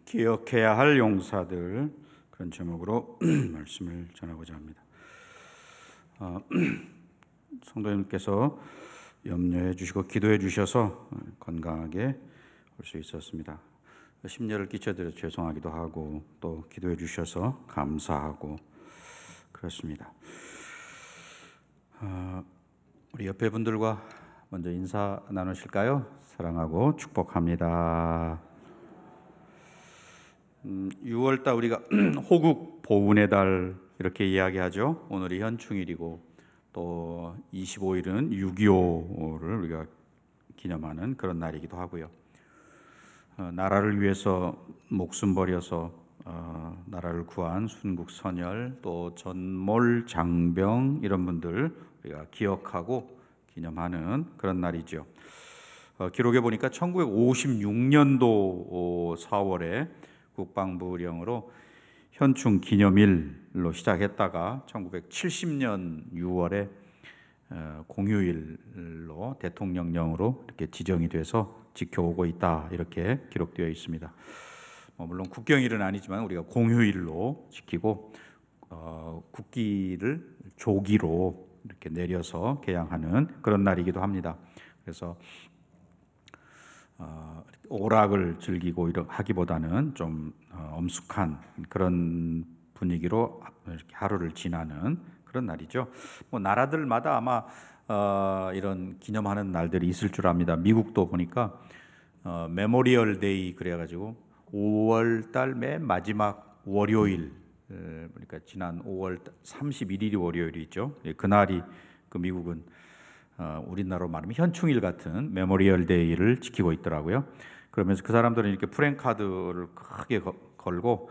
기억해야 할 용사들, 그런 제목으로 말씀을 전하고자 합니다. 성도님께서 염려해 주시고 기도해 주셔서 건강하게 올 수 있었습니다. 심려를 끼쳐드려 죄송하기도 하고 또 기도해 주셔서 감사하고 그렇습니다. 우리 옆에 분들과 먼저 인사 나누실까요? 사랑하고 축복합니다. 6월달 우리가 호국 보훈의 달 이렇게 이야기하죠. 오늘이 현충일이고 또 25일은 6.25를 우리가 기념하는 그런 날이기도 하고요. 나라를 위해서 목숨 버려서 나라를 구한 순국 선열, 또 전몰 장병 이런 분들 우리가 기억하고 기념하는 그런 날이죠. 기록에 보니까 1956년도 4월에 국방부령으로 현충 기념일로 시작했다가 1970년 6월에 공휴일로 대통령령으로 이렇게 지정이 돼서 지켜오고 있다, 이렇게 기록되어 있습니다. 물론 국경일은 아니지만 우리가 공휴일로 지키고 국기를 조기로 이렇게 내려서 개양하는 그런 날이기도 합니다. 그래서 오락을 즐기고 하기보다는 좀 엄숙한 그런 분위기로 이렇게 하루를 지나는 그런 날이죠. 나라들마다 아마 이런 기념하는 날들이 있을 줄 압니다. 미국도 보니까 메모리얼 데이 그래가지고 5월달 맨 마지막 월요일, 그러니까 지난 5월 31일이 월요일이죠. 그날이 미국은 우리나라로 말하면 현충일 같은 메모리얼 데이를 지키고 있더라고요. 그러면서 그 사람들은 이렇게 프랭카드를 크게 걸고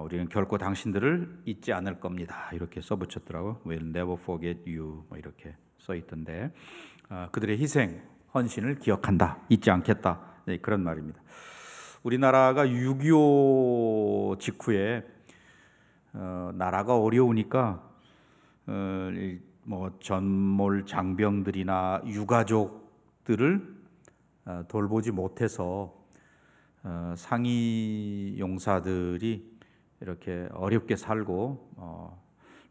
우리는 결코 당신들을 잊지 않을 겁니다, 이렇게 써붙였더라고요. We'll never forget you, 이렇게 써 있던데 그들의 희생, 헌신을 기억한다, 잊지 않겠다, 그런 말입니다. 우리나라가 6.25 직후에 나라가 어려우니까 전몰 장병들이나 유가족들을 돌보지 못해서 상위 용사들이 이렇게 어렵게 살고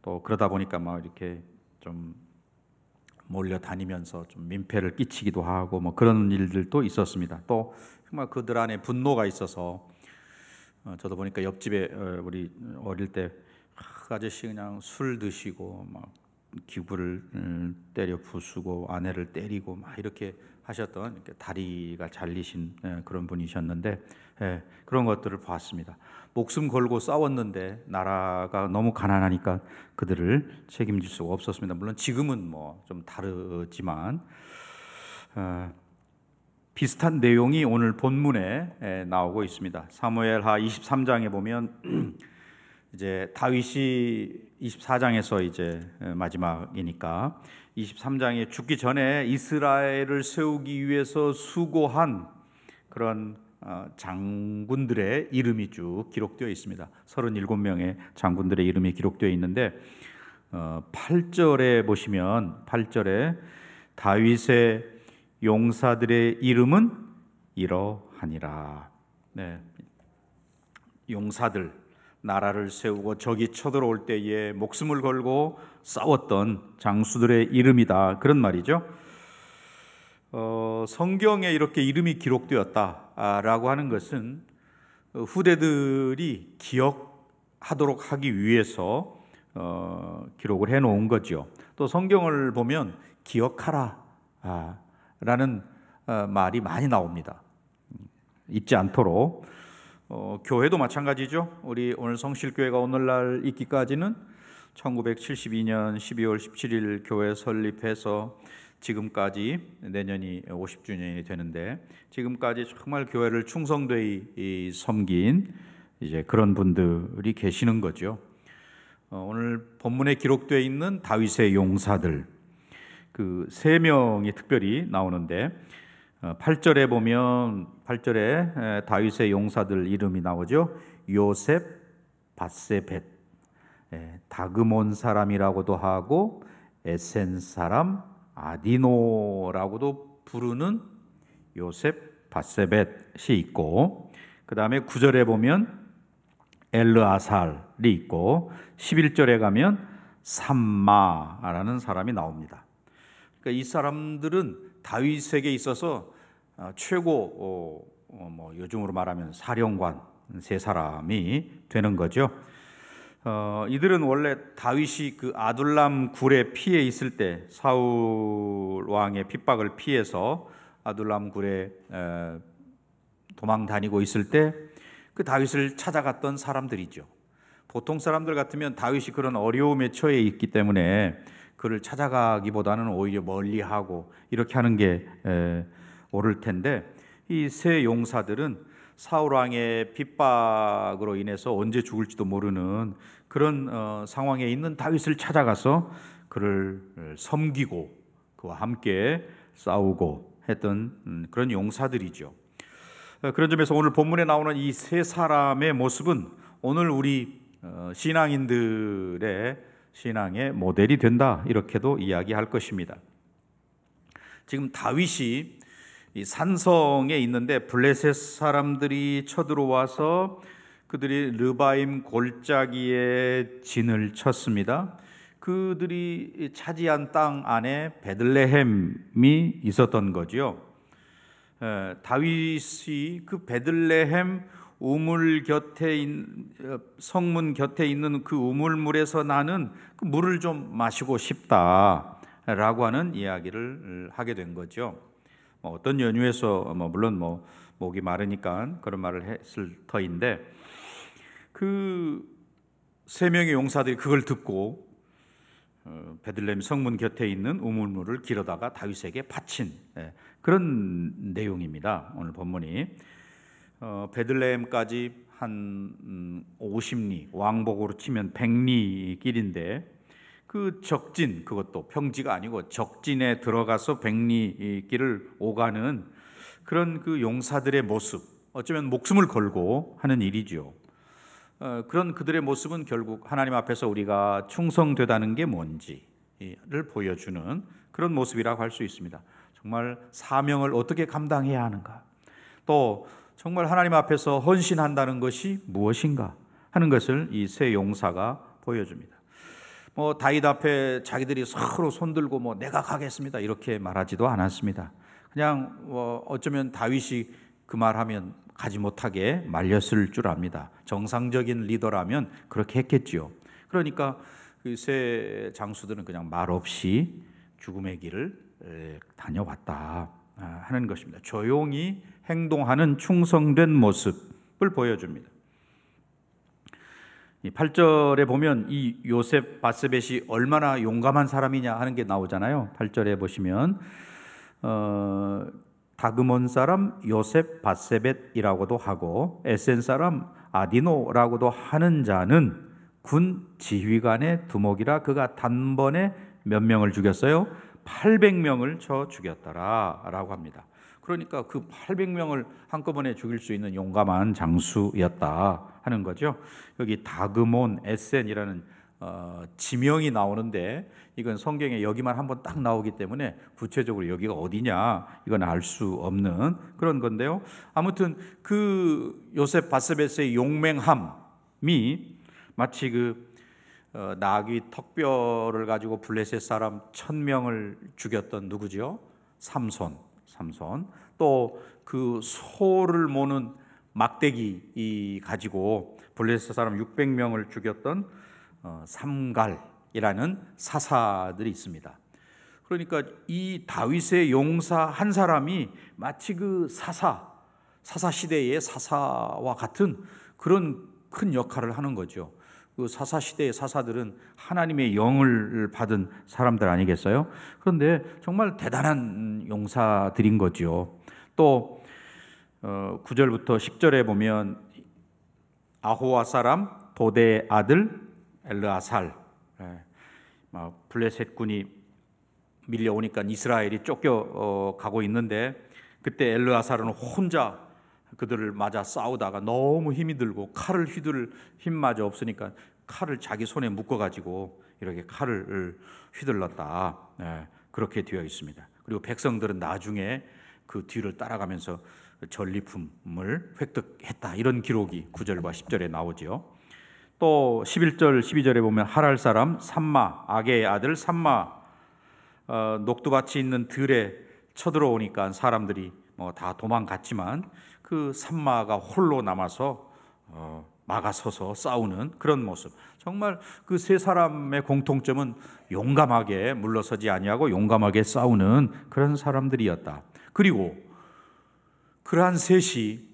또 그러다 보니까 이렇게 좀 몰려다니면서 좀 민폐를 끼치기도 하고 그런 일들도 있었습니다. 또 정말 그들 안에 분노가 있어서 저도 보니까 옆집에 우리 어릴 때 아저씨 그냥 술 드시고 기구를 때려 부수고 아내를 때리고 이렇게 하셨던, 이렇게 다리가 잘리신 그런 분이셨는데 그런 것들을 봤습니다. 목숨 걸고 싸웠는데 나라가 너무 가난하니까 그들을 책임질 수가 없었습니다. 물론 지금은 좀 다르지만 비슷한 내용이 오늘 본문에 나오고 있습니다. 사무엘하 23장에 보면 이제 다윗이 24장에서 이제 마지막이니까 23장에 죽기 전에 이스라엘을 세우기 위해서 수고한 그런 장군들의 이름이 쭉 기록되어 있습니다. 37명의 장군들의 이름이 기록되어 있는데 8절에 보시면 8절에 다윗의 용사들의 이름은 이러하니라. 용사들, 나라를 세우고 적이 쳐들어올 때에 목숨을 걸고 싸웠던 장수들의 이름이다, 그런 말이죠. 성경에 이렇게 이름이 기록되었다라고 하는 것은 후대들이 기억하도록 하기 위해서 기록을 해놓은 거죠. 또 성경을 보면 기억하라 라는 말이 많이 나옵니다. 잊지 않도록. 교회도 마찬가지죠. 우리 오늘 성실교회가 오늘날 있기까지는 1972년 12월 17일 교회 설립해서 지금까지, 내년이 50주년이 되는데 지금까지 정말 교회를 충성되이 섬긴 이제 그런 분들이 계시는 거죠. 오늘 본문에 기록되어 있는 다윗의 용사들, 그 3명이 특별히 나오는데 8절에 보면 8절에 다윗의 용사들 이름이 나오죠. 요셉, 바세벳, 다그몬 사람이라고도 하고 에센 사람 아디노라고도 부르는 요셉, 바세벳이 있고, 그 다음에 9절에 보면 엘르아살이 있고 11절에 가면 삼마라는 사람이 나옵니다. 그러니까 이 사람들은 다윗에게 있어서 최고 요즘으로 말하면 사령관 세 사람이 되는 거죠. 이들은 원래 다윗이 그 아둘람 굴에 피해 있을 때 사울 왕의 핍박을 피해서 아둘람 굴에 도망 다니고 있을 때 그 다윗을 찾아갔던 사람들이죠. 보통 사람들 같으면 다윗이 그런 어려움에 처해 있기 때문에 그를 찾아가기보다는 오히려 멀리하고 이렇게 하는 게 옳을 텐데, 이 세 용사들은 사울 왕의 핍박으로 인해서 언제 죽을지도 모르는 그런 상황에 있는 다윗을 찾아가서 그를 섬기고 그와 함께 싸우고 했던 그런 용사들이죠. 그런 점에서 오늘 본문에 나오는 이 세 사람의 모습은 오늘 우리 신앙인들의 신앙의 모델이 된다, 이렇게도 이야기할 것입니다. 지금 다윗이 이 산성에 있는데 블레셋 사람들이 쳐들어와서 그들이 르바임 골짜기에 진을 쳤습니다. 그들이 차지한 땅 안에 베들레헴이 있었던 거죠. 다윗이 그 베들레헴 우물 곁에 성문 곁에 있는 그 우물물에서 나는 그 물을 좀 마시고 싶다라고 하는 이야기를 하게 된 거죠. 어떤 연유에서 물론 목이 마르니까 그런 말을 했을 터인데, 그 세 명의 용사들이 그걸 듣고 베들레헴 성문 곁에 있는 우물물을 길어다가 다윗에게 바친 그런 내용입니다. 오늘 본문이 베들레헴까지 한 50리, 왕복으로 치면 100리 길인데, 그 적진, 그것도 평지가 아니고 적진에 들어가서 100리 길을 오가는 그런 그 용사들의 모습, 어쩌면 목숨을 걸고 하는 일이죠. 그런 그들의 모습은 결국 하나님 앞에서 우리가 충성되다는 게 뭔지를 보여주는 그런 모습이라고 할 수 있습니다. 정말 사명을 어떻게 감당해야 하는가, 또 정말 하나님 앞에서 헌신한다는 것이 무엇인가 하는 것을 이 세 용사가 보여줍니다. 다윗 앞에 자기들이 서로 손들고 내가 가겠습니다 이렇게 말하지도 않았습니다. 그냥 어쩌면 다윗이 그 말하면 가지 못하게 말렸을 줄 압니다. 정상적인 리더라면 그렇게 했겠지요. 그러니까 그 세 장수들은 그냥 말없이 죽음의 길을 다녀왔다 하는 것입니다. 조용히 행동하는 충성된 모습을 보여줍니다. 8절에 보면 이 요셉 바세벳이 얼마나 용감한 사람이냐 하는 게 나오잖아요. 8절에 보시면 다그몬 사람 요셉 바세벳이라고도 하고 에센 사람 아디노라고도 하는 자는 군 지휘관의 두목이라 그가 단번에 몇 명을 죽였어요? 800명을 쳐 죽였더라 라고 합니다. 그러니까 그 800명을 한꺼번에 죽일 수 있는 용감한 장수였다 하는 거죠. 여기 다그몬 에센이라는 지명이 나오는데, 이건 성경에 여기만 한번 딱 나오기 때문에 구체적으로 여기가 어디냐 이건 알 수 없는 그런 건데요. 아무튼 그 요셉 바세벳의 용맹함이 마치 그 나귀 턱뼈를 가지고 블레셋 사람 1000명을 죽였던 누구죠? 삼손. 또 그 소를 모는 막대기 가지고 블레셋 사람 600명을 죽였던 삼갈이라는 사사들이 있습니다. 그러니까 이 다윗의 용사 한 사람이 마치 그 사사 시대의 사사와 같은 그런 큰 역할을 하는 거죠. 그 사사 시대의 사사들은 하나님의 영을 받은 사람들 아니겠어요? 그런데 정말 대단한 용사들인 거죠. 또 9절부터 10절에 보면 아호와 사람 도대의 아들 엘르아살, 블레셋 군이 밀려오니까 이스라엘이 쫓겨가고 있는데, 그때 엘르아살은 혼자 그들을 맞아 싸우다가 너무 힘이 들고 칼을 휘둘 힘마저 없으니까 칼을 자기 손에 묶어가지고 이렇게 칼을 휘둘렀다, 그렇게 되어 있습니다. 그리고 백성들은 나중에 그 뒤를 따라가면서 전리품을 획득했다. 이런 기록이 9절과 10절에 나오죠. 또 11절, 12절에 보면 하랄 사람 삼마, 아게의 아들 삼마, 녹두밭이 있는 들에 쳐들어오니까 사람들이 다 도망갔지만 그 삼마가 홀로 남아서 막아서서 싸우는 그런 모습. 정말 그 세 사람의 공통점은 용감하게 물러서지 아니하고 용감하게 싸우는 그런 사람들이었다. 그리고 그러한 셋이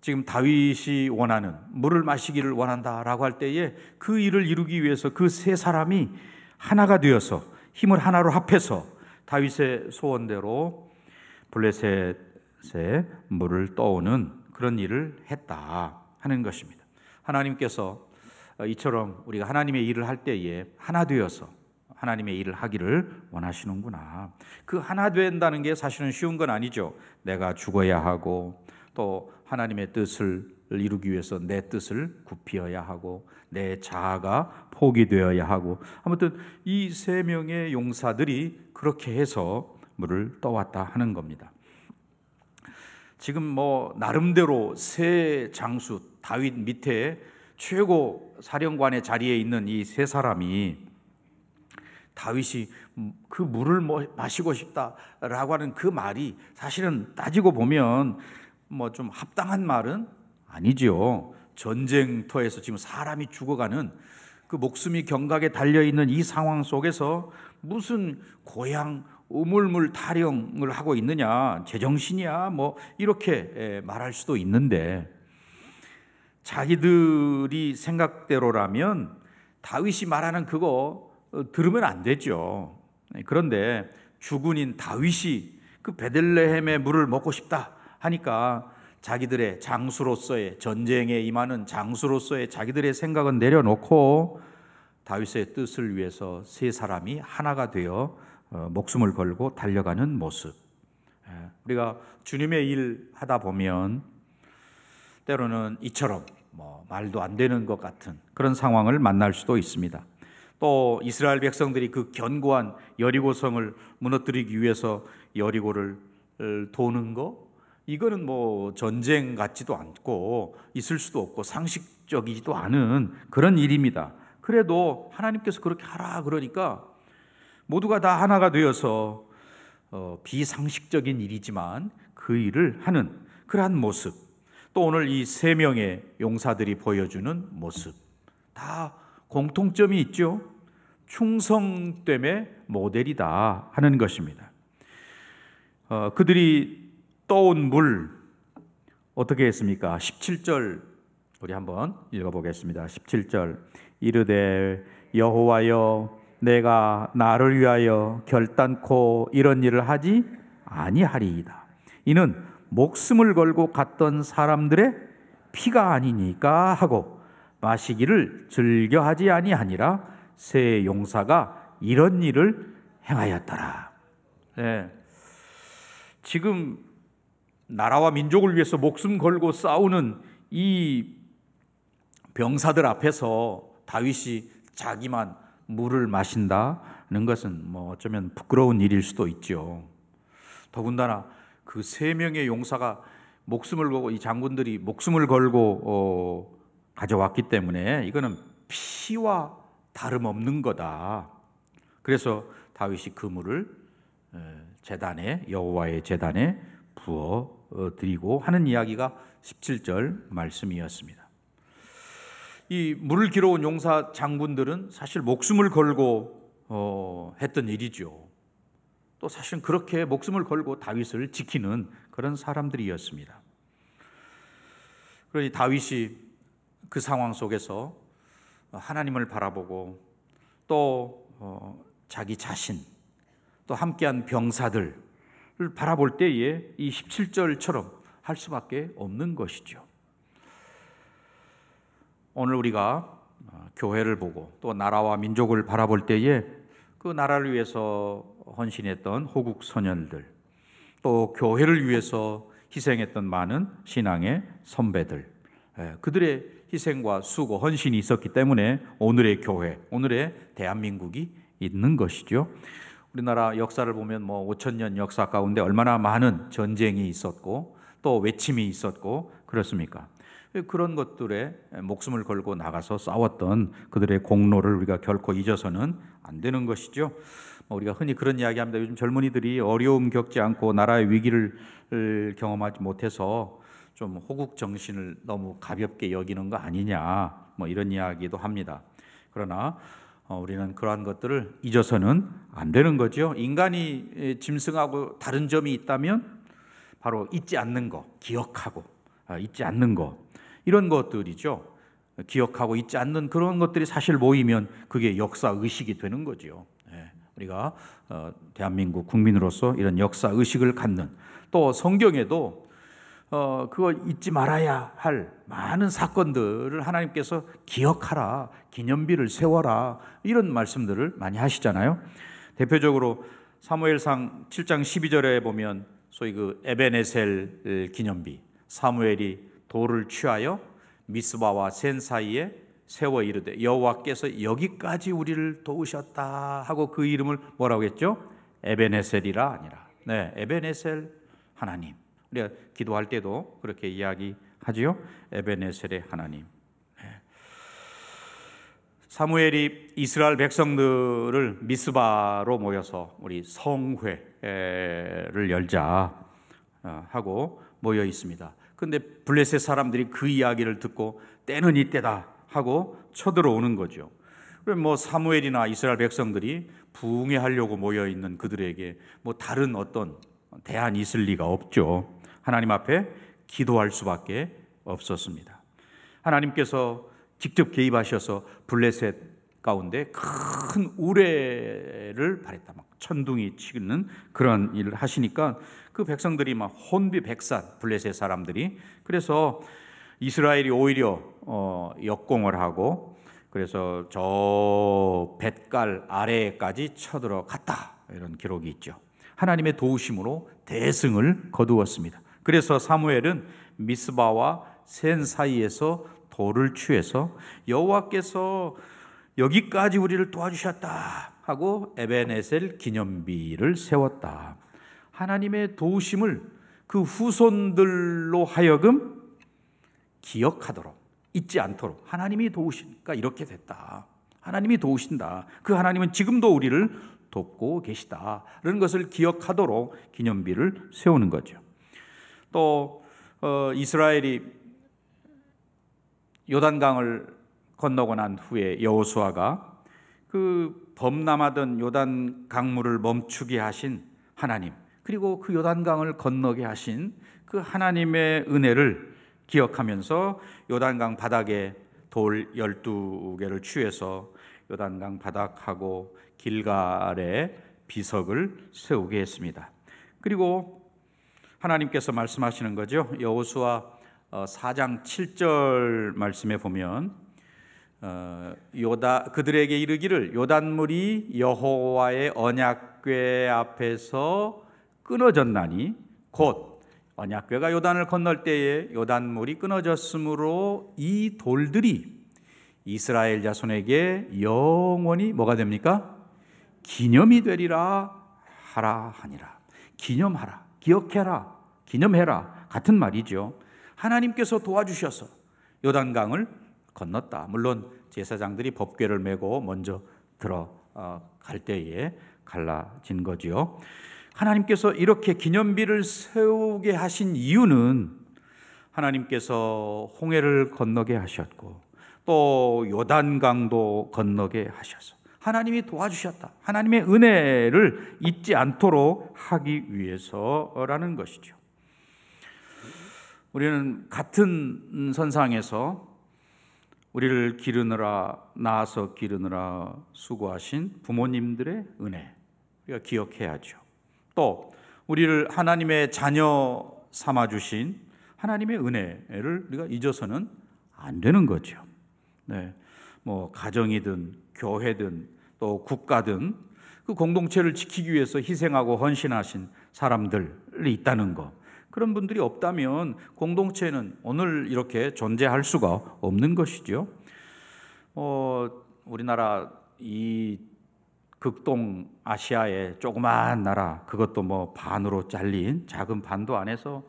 지금 다윗이 원하는 물을 마시기를 원한다라고 할 때에 그 일을 이루기 위해서 그 세 사람이 하나가 되어서 힘을 하나로 합해서 다윗의 소원대로 블레셋에 물을 떠오는 그런 일을 했다 하는 것입니다. 하나님께서 이처럼 우리가 하나님의 일을 할 때에 하나 되어서 하나님의 일을 하기를 원하시는구나. 그 하나 된다는 게 사실은 쉬운 건 아니죠. 내가 죽어야 하고 또 하나님의 뜻을 이루기 위해서 내 뜻을 굽히어야 하고 내 자아가 포기되어야 하고, 아무튼 이 세 명의 용사들이 그렇게 해서 물을 떠왔다 하는 겁니다. 지금 나름대로 세 장수 다윗 밑에 최고 사령관의 자리에 있는 이 세 사람이 다윗이 그 물을 마시고 싶다라고 하는 그 말이 사실은 따지고 보면 좀 합당한 말은 아니죠. 전쟁터에서 지금 사람이 죽어가는 그 목숨이 경각에 달려있는 이 상황 속에서 무슨 고향 우물물 타령을 하고 있느냐, 제정신이야 이렇게 말할 수도 있는데, 자기들이 생각대로라면 다윗이 말하는 그거 들으면 안 되죠. 그런데 주군인 다윗이 그 베들레헴의 물을 먹고 싶다 하니까 자기들의 장수로서의, 전쟁에 임하는 장수로서의 자기들의 생각은 내려놓고 다윗의 뜻을 위해서 세 사람이 하나가 되어 목숨을 걸고 달려가는 모습. 우리가 주님의 일 하다 보면 때로는 이처럼 말도 안 되는 것 같은 그런 상황을 만날 수도 있습니다. 또 이스라엘 백성들이 그 견고한 여리고성을 무너뜨리기 위해서 여리고를 도는 거, 이거는 전쟁 같지도 않고 있을 수도 없고 상식적이지도 않은 그런 일입니다. 그래도 하나님께서 그렇게 하라 그러니까 모두가 다 하나가 되어서 비상식적인 일이지만 그 일을 하는 그러한 모습, 또 오늘 이 세 명의 용사들이 보여주는 모습, 다 공통점이 있죠. 충성됨의 모델이다 하는 것입니다. 그들이 떠온 물 어떻게 했습니까? 17절 우리 한번 읽어보겠습니다. 17절 이르되 여호와여 내가 나를 위하여 결단코 이런 일을 하지 아니하리이다. 이는 목숨을 걸고 갔던 사람들의 피가 아니니까 하고 마시기를 즐겨하지 아니하니라. 세 용사가 이런 일을 행하였더라. 네. 지금 나라와 민족을 위해서 목숨 걸고 싸우는 이 병사들 앞에서 다윗이 자기만 물을 마신다는 것은 어쩌면 부끄러운 일일 수도 있죠. 더군다나 그 세 명의 용사가 목숨을 걸고, 이 장군들이 목숨을 걸고 가져왔기 때문에 이거는 피와 다름없는 거다. 그래서 다윗이 그 물을 제단에, 여호와의 제단에 부어 드리고 하는 이야기가 17절 말씀이었습니다. 이 물을 길어온 용사 장군들은 사실 목숨을 걸고 했던 일이죠. 또 사실은 그렇게 목숨을 걸고 다윗을 지키는 그런 사람들이었습니다. 그러니 다윗이 그 상황 속에서 하나님을 바라보고 또 자기 자신, 또 함께한 병사들을 바라볼 때에 이 17절처럼 할 수밖에 없는 것이죠. 오늘 우리가 교회를 보고 또 나라와 민족을 바라볼 때에 그 나라를 위해서 헌신했던 호국 소년들, 또 교회를 위해서 희생했던 많은 신앙의 선배들, 그들의 희생과 수고, 헌신이 있었기 때문에 오늘의 교회, 오늘의 대한민국이 있는 것이죠. 우리나라 역사를 보면 5,000년 역사 가운데 얼마나 많은 전쟁이 있었고 또 외침이 있었고 그렇습니까? 그런 것들에 목숨을 걸고 나가서 싸웠던 그들의 공로를 우리가 결코 잊어서는 안 되는 것이죠. 우리가 흔히 그런 이야기합니다. 요즘 젊은이들이 어려움 겪지 않고 나라의 위기를 경험하지 못해서 좀 호국 정신을 너무 가볍게 여기는 거 아니냐, 이런 이야기도 합니다. 그러나 우리는 그러한 것들을 잊어서는 안 되는 거죠. 인간이 짐승하고 다른 점이 있다면 바로 잊지 않는 거, 기억하고 잊지 않는 거, 이런 것들이죠. 기억하고 잊지 않는 그런 것들이 사실 모이면 그게 역사 의식이 되는 거죠. 우리가 대한민국 국민으로서 이런 역사 의식을 갖는, 또 성경에도 그거 잊지 말아야 할 많은 사건들을 하나님께서 기억하라, 기념비를 세워라, 이런 말씀들을 많이 하시잖아요. 대표적으로 사무엘상 7장 12절에 보면 소위 그 에벤에셀 기념비, 사무엘이 돌을 취하여 미스바와 센 사이에 세워 이르되 여호와께서 여기까지 우리를 도우셨다 하고 그 이름을 뭐라고 했죠? 에벤에셀이라 아니라. 네, 에벤에셀 하나님. 우리가 기도할 때도 그렇게 이야기하지요. 에벤에셀의 하나님. 네. 사무엘이 이스라엘 백성들을 미스바로 모여서 우리 성회를 열자 하고 모여 있습니다. 그런데 블레셋 사람들이 그 이야기를 듣고 때는 이때다 하고 쳐들어오는 거죠. 그럼 사무엘이나 이스라엘 백성들이 부흥회하려고 모여 있는 그들에게 다른 어떤 대안이 있을 리가 없죠. 하나님 앞에 기도할 수밖에 없었습니다. 하나님께서 직접 개입하셔서 블레셋 가운데 큰 우레를 발했다. 천둥이 치는 그런 일을 하시니까 그 백성들이 혼비백산, 블레셋 사람들이. 그래서 이스라엘이 오히려 역공을 하고, 그래서 저 뱃갈 아래까지 쳐들어갔다, 이런 기록이 있죠. 하나님의 도우심으로 대승을 거두었습니다. 그래서 사무엘은 미스바와 센 사이에서 돌을 취해서 여호와께서 여기까지 우리를 도와주셨다 하고 에벤에셀 기념비를 세웠다. 하나님의 도우심을 그 후손들로 하여금 기억하도록, 잊지 않도록 하나님이 도우시니까 이렇게 됐다. 하나님이 도우신다. 그 하나님은 지금도 우리를 돕고 계시다. 그런 것을 기억하도록 기념비를 세우는 거죠. 또 이스라엘이 요단강을 건너고 난 후에 여호수아가 그 범람하던 요단 강물을 멈추게 하신 하나님, 그리고 그 요단강을 건너게 하신 그 하나님의 은혜를 기억하면서 요단강 바닥에 돌 12개를 취해서 요단강 바닥하고 길갈에 비석을 세우게 했습니다. 그리고 하나님께서 말씀하시는 거죠. 여호수아 4장 7절 말씀에 보면 그들에게 이르기를 요단물이 여호와의 언약궤 앞에서 끊어졌나니 곧 언약궤가 요단을 건널 때에 요단물이 끊어졌으므로 이 돌들이 이스라엘 자손에게 영원히 뭐가 됩니까? 기념이 되리라 하라 하니라. 기념하라, 기억해라, 기념해라, 같은 말이죠. 하나님께서 도와주셔서 요단강을 건넜다. 물론 제사장들이 법궤를 메고 먼저 들어갈 때에 갈라진 거지요. 하나님께서 이렇게 기념비를 세우게 하신 이유는 하나님께서 홍해를 건너게 하셨고 또 요단강도 건너게 하셔서 하나님이 도와주셨다. 하나님의 은혜를 잊지 않도록 하기 위해서라는 것이죠. 우리는 같은 선상에서 우리를 낳아서 기르느라 수고하신 부모님들의 은혜 우리가 기억해야죠. 또 우리를 하나님의 자녀 삼아주신 하나님의 은혜를 우리가 잊어서는 안 되는 거죠. 네, 가정이든 교회든 또 국가든 그 공동체를 지키기 위해서 희생하고 헌신하신 사람들이 있다는 것, 그런 분들이 없다면 공동체는 오늘 이렇게 존재할 수가 없는 것이죠. 우리나라 이 극동 아시아의 조그마한 나라, 그것도 반으로 잘린 작은 반도 안에서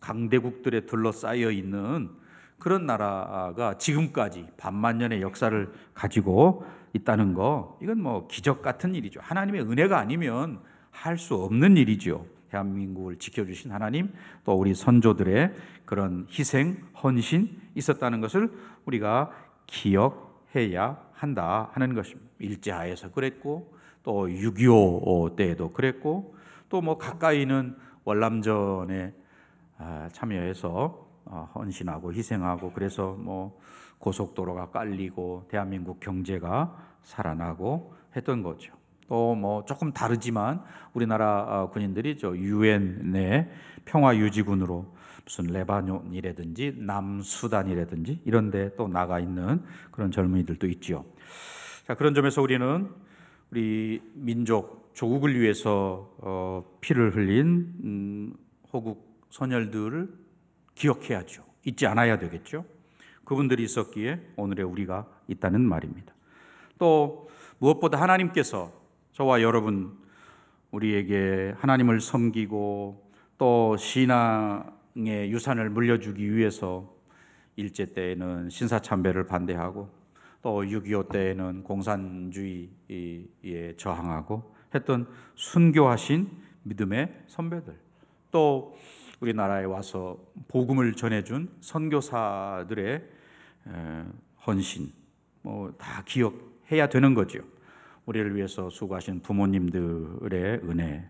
강대국들에 둘러싸여 있는 그런 나라가 지금까지 반만년의 역사를 가지고 있다는 거, 이건 뭐 기적 같은 일이죠. 하나님의 은혜가 아니면 할 수 없는 일이죠. 대한민국을 지켜주신 하나님, 또 우리 선조들의 그런 희생, 헌신 있었다는 것을 우리가 기억해야 한다 하는 것입니다. 일제하에서 그랬고, 또 6.25 때에도 그랬고, 또 뭐 가까이는 월남전에 참여해서 헌신하고 희생하고, 그래서 뭐 고속도로가 깔리고 대한민국 경제가 살아나고 했던 거죠. 또 뭐 조금 다르지만 우리나라 군인들이 저 유엔 내 평화유지군으로 무슨 레바논이라든지 남수단이라든지 이런 데 또 나가 있는 그런 젊은이들도 있죠. 자, 그런 점에서 우리는 우리 민족 조국을 위해서 피를 흘린 호국 선열들을 기억해야죠. 잊지 않아야 되겠죠. 그분들이 있었기에 오늘의 우리가 있다는 말입니다. 또 무엇보다 하나님께서 저와 여러분, 우리에게 하나님을 섬기고 또 신앙의 유산을 물려주기 위해서 일제 때에는 신사참배를 반대하고 또 6.25 때에는 공산주의에 저항하고 했던 순교하신 믿음의 선배들, 또 우리나라에 와서 복음을 전해준 선교사들의 헌신, 뭐 다 기억해야 되는 거죠. 우리를 위해서 수고하신 부모님들의 은혜,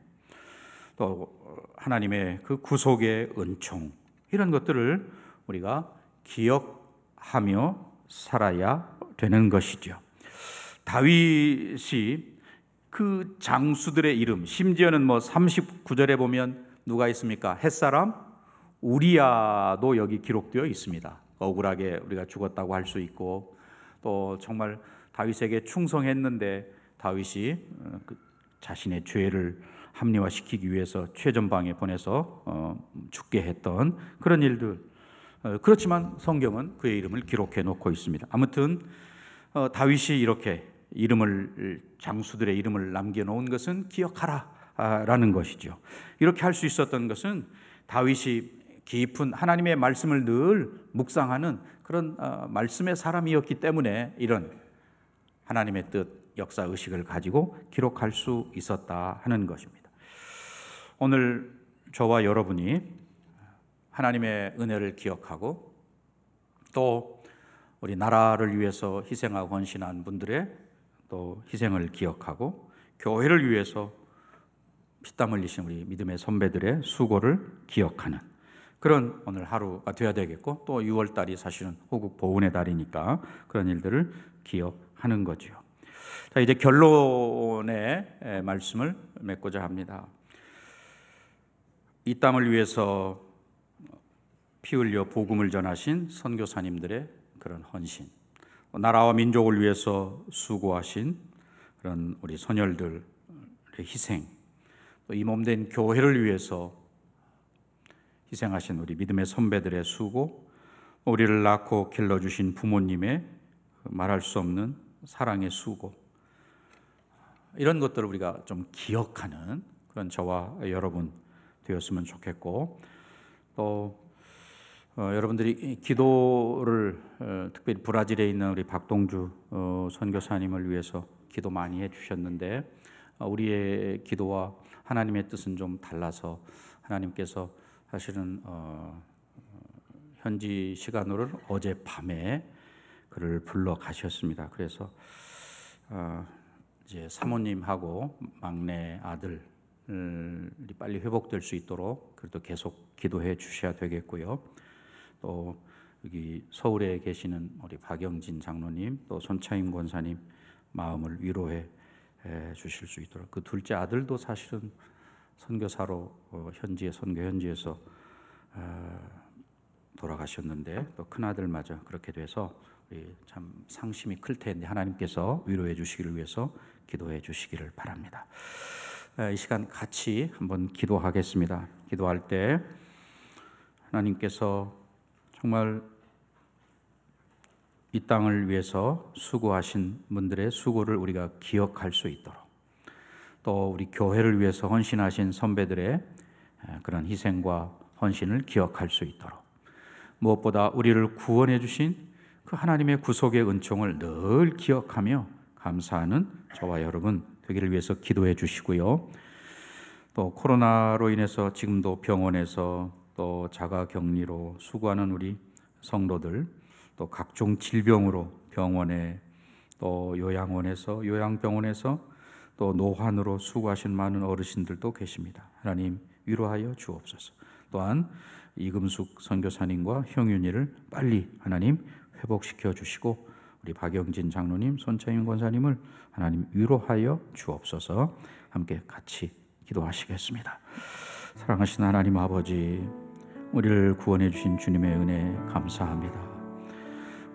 또 하나님의 그 구속의 은총, 이런 것들을 우리가 기억하며 살아야 되는 것이죠. 다윗이 그 장수들의 이름, 심지어는 뭐 39절에 보면 누가 있습니까? 햇사람 우리야도 여기 기록되어 있습니다. 억울하게 우리가 죽었다고 할 수 있고, 또 정말 다윗에게 충성했는데 다윗이 자신의 죄를 합리화시키기 위해서 최전방에 보내서 죽게 했던 그런 일들. 그렇지만 성경은 그의 이름을 기록해 놓고 있습니다. 아무튼 다윗이 이렇게 이름을, 장수들의 이름을 남겨놓은 것은 기억하라 라는 것이죠. 이렇게 할 수 있었던 것은 다윗이 깊은 하나님의 말씀을 늘 묵상하는 그런 말씀의 사람이었기 때문에 이런 하나님의 뜻, 역사 의식을 가지고 기록할 수 있었다 하는 것입니다. 오늘 저와 여러분이 하나님의 은혜를 기억하고 또 우리 나라를 위해서 희생하고 헌신한 분들의 또 희생을 기억하고 교회를 위해서 피땀 흘리신 우리 믿음의 선배들의 수고를 기억하는 그런 오늘 하루가 되어야 되겠고, 또 6월 달이 사실은 호국 보훈의 달이니까 그런 일들을 기억하는 거죠. 자, 이제 결론의 말씀을 맺고자 합니다. 이 땅을 위해서 피 흘려 복음을 전하신 선교사님들의 그런 헌신, 나라와 민족을 위해서 수고하신 그런 우리 선열들의 희생, 또 이 몸된 교회를 위해서 희생하신 우리 믿음의 선배들의 수고, 우리를 낳고 길러주신 부모님의 말할 수 없는 사랑의 수고, 이런 것들을 우리가 좀 기억하는 그런 저와 여러분 되었으면 좋겠고, 또 여러분들이 기도를 특별히 브라질에 있는 우리 박동주 선교사님을 위해서 기도 많이 해주셨는데, 우리의 기도와 하나님의 뜻은 좀 달라서 하나님께서 사실은 현지 시간으로는 어젯밤에 그를 불러 가셨습니다. 그래서 이제 사모님하고 막내 아들이 빨리 회복될 수 있도록 그래도 계속 기도해 주셔야 되겠고요. 또 여기 서울에 계시는 우리 박영진 장로님, 또 손차임 권사님 마음을 위로해 주실 수 있도록, 그 둘째 아들도 사실은 선교사로 현지의 선교 현지에서 돌아가셨는데 또 큰 아들마저 그렇게 돼서 참 상심이 클 텐데 하나님께서 위로해 주시기를 위해서 기도해 주시기를 바랍니다. 이 시간 같이 한번 기도하겠습니다. 기도할 때 하나님께서 정말 이 땅을 위해서 수고하신 분들의 수고를 우리가 기억할 수 있도록, 또 우리 교회를 위해서 헌신하신 선배들의 그런 희생과 헌신을 기억할 수 있도록, 무엇보다 우리를 구원해 주신 그 하나님의 구속의 은총을 늘 기억하며 감사하는 저와 여러분 되기를 위해서 기도해 주시고요. 또 코로나로 인해서 지금도 병원에서 또 자가격리로 수고하는 우리 성도들, 또 각종 질병으로 병원에, 또 요양원에서, 요양병원에서, 또 노환으로 수고하신 많은 어르신들도 계십니다. 하나님 위로하여 주옵소서. 또한 이금숙 선교사님과 형윤이를 빨리 하나님 회복시켜 주시고, 우리 박영진 장로님, 손창인 권사님을 하나님 위로하여 주옵소서. 함께 같이 기도하시겠습니다. 사랑하신 하나님 아버지, 우리를 구원해 주신 주님의 은혜 감사합니다.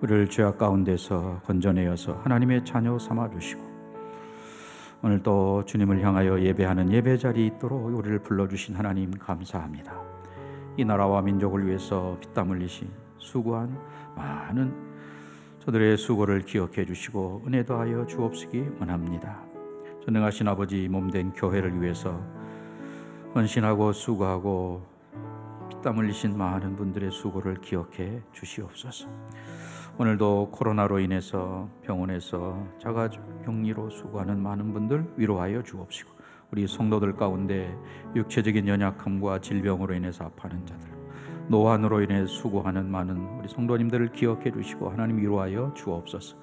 우리를 죄악 가운데서 건져내어서 하나님의 자녀 삼아 주시고, 오늘도 주님을 향하여 예배하는 예배 자리에 있도록 우리를 불러주신 하나님 감사합니다. 이 나라와 민족을 위해서 피땀 흘리신 수고한 많은 저들의 수고를 기억해 주시고 은혜 더하여 주옵시기 원합니다. 전능하신 아버지, 몸된 교회를 위해서 헌신하고 수고하고 피땀 흘리신 많은 분들의 수고를 기억해 주시옵소서. 오늘도 코로나로 인해서 병원에서 자가격리로 수고하는 많은 분들 위로하여 주옵시고, 우리 성도들 가운데 육체적인 연약함과 질병으로 인해서 아파하는 자들, 노환으로 인해 수고하는 많은 우리 성도님들을 기억해 주시고 하나님 위로하여 주옵소서.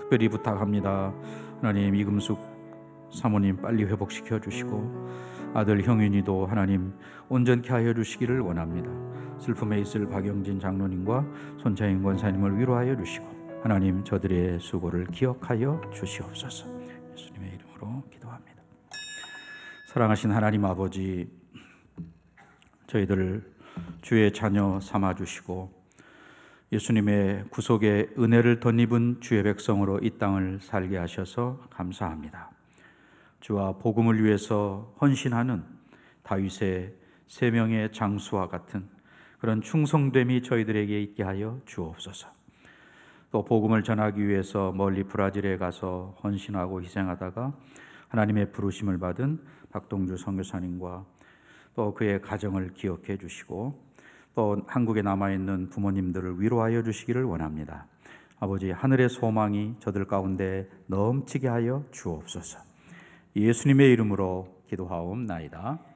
특별히 부탁합니다. 하나님 이금숙 사모님 빨리 회복시켜 주시고, 아들 형윤이도 하나님 온전케 하여 주시기를 원합니다. 슬픔에 있을 박영진 장로님과 손창인 권사님을 위로하여 주시고 하나님 저들의 수고를 기억하여 주시옵소서. 예수님의 이름으로 기도합니다. 사랑하신 하나님 아버지, 저희들 주의 자녀 삼아 주시고 예수님의 구속의 은혜를 덧입은 주의 백성으로 이 땅을 살게 하셔서 감사합니다. 주와 복음을 위해서 헌신하는 다윗의 세 명의 장수와 같은 그런 충성됨이 저희들에게 있게 하여 주옵소서. 또 복음을 전하기 위해서 멀리 브라질에 가서 헌신하고 희생하다가 하나님의 부르심을 받은 박동주 선교사님과 또 그의 가정을 기억해 주시고, 또 한국에 남아있는 부모님들을 위로하여 주시기를 원합니다. 아버지, 하늘의 소망이 저들 가운데 넘치게 하여 주옵소서. 예수님의 이름으로 기도하옵나이다.